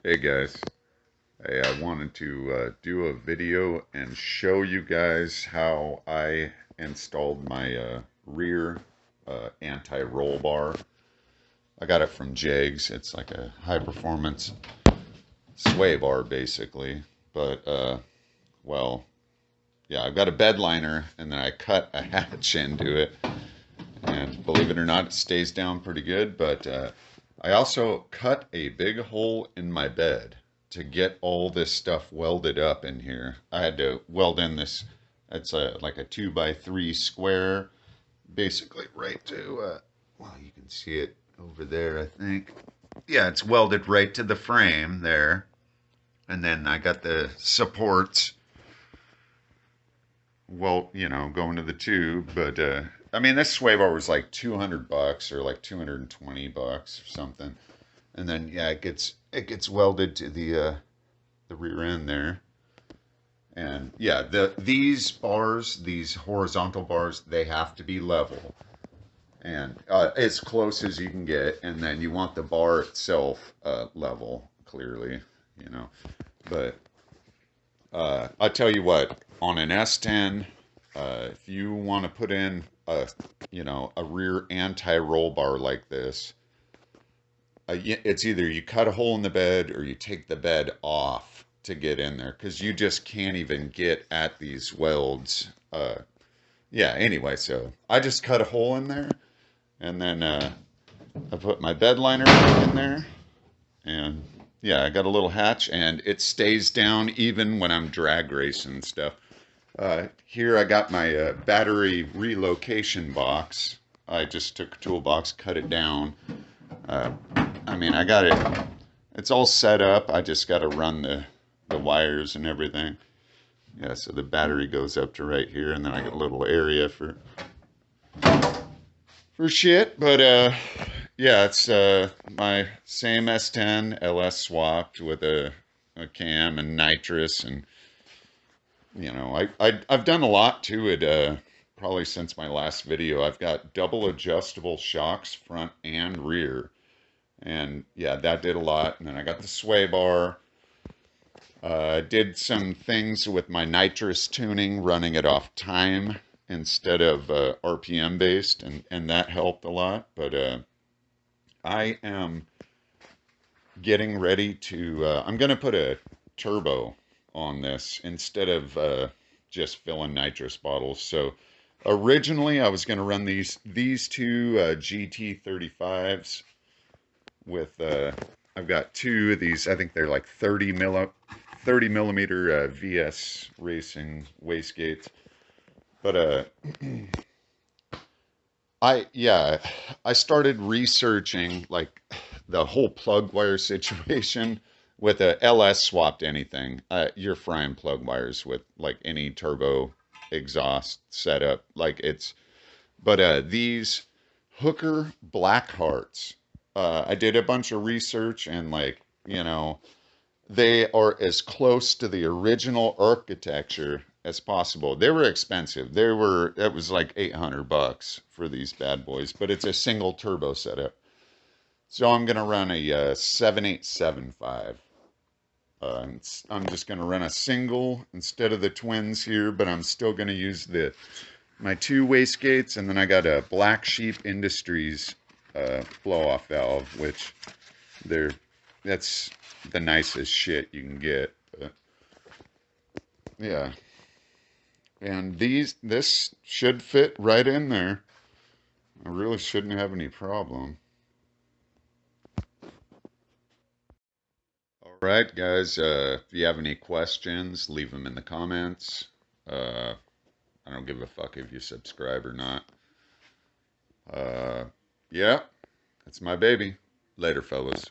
Hey guys, hey, I wanted to do a video and show you guys how I installed my rear anti-roll bar. I got it from Jegs. It's like a high performance sway bar basically. But well, yeah, I've got a bed liner and then I cut a hatch into it. And believe it or not, it stays down pretty good. But I also cut a big hole in my bed to get all this stuff welded up in here. I had to weld in this. It's like a 2x3 square, basically right to. Well, you can see it over there, I think. Yeah, it's welded right to the frame there, and then I got the supports. Well, going to the tube, but I mean, this sway bar was like $200 or like $220 or something. And then yeah, it gets welded to the rear end there. And yeah, these bars, these horizontal bars, they have to be level and as close as you can get. And then you want the bar itself level, clearly, you know. But I tell you what, on an S10, if you want to put in a rear anti-roll bar like this, it's either you cut a hole in the bed or you take the bed off to get in there because you just can't even get at these welds. Yeah, anyway, so I just cut a hole in there and then I put my bed liner in there and yeah, I got a little hatch and it stays down even when I'm drag racing and stuff. Here I got my battery relocation box. I just took a toolbox, cut it down. Uh, I mean, I got it. It's all set up. I just got to run the wires and everything. Yeah, so the battery goes up to right here, and then I got a little area for shit. But yeah, it's my same S10 LS swapped with a cam and nitrous, and I've done a lot to it. Probably since my last video, I've got double adjustable shocks front and rear. And yeah, that did a lot. And then I got the sway bar. I did some things with my nitrous tuning, running it off time instead of RPM based, and that helped a lot. But I am getting ready to, I'm going to put a turbo on this instead of just filling nitrous bottles. So originally I was going to run these two GT35s with I've got two of these. I think they're like 30 millimeter VS Racing wastegates. But I started researching like the whole plug wire situation with a LS swapped anything. You're frying plug wires with like any turbo exhaust setup. Like it's but these Hooker Black Hearts. I did a bunch of research and they are as close to the original architecture as possible. They were expensive. It was like $800 for these bad boys, but it's a single turbo setup. So I'm gonna run a 7875. I'm just gonna run a single instead of the twins here, but I'm still gonna use my two wastegates, and then I got a Black Sheep Industries blow-off valve, which that's the nicest shit you can get. But yeah, and this should fit right in there. I really shouldn't have any problem. All right, guys. If you have any questions, leave them in the comments. Uh, I don't give a fuck if you subscribe or not. Yeah, that's my baby. Later, fellas.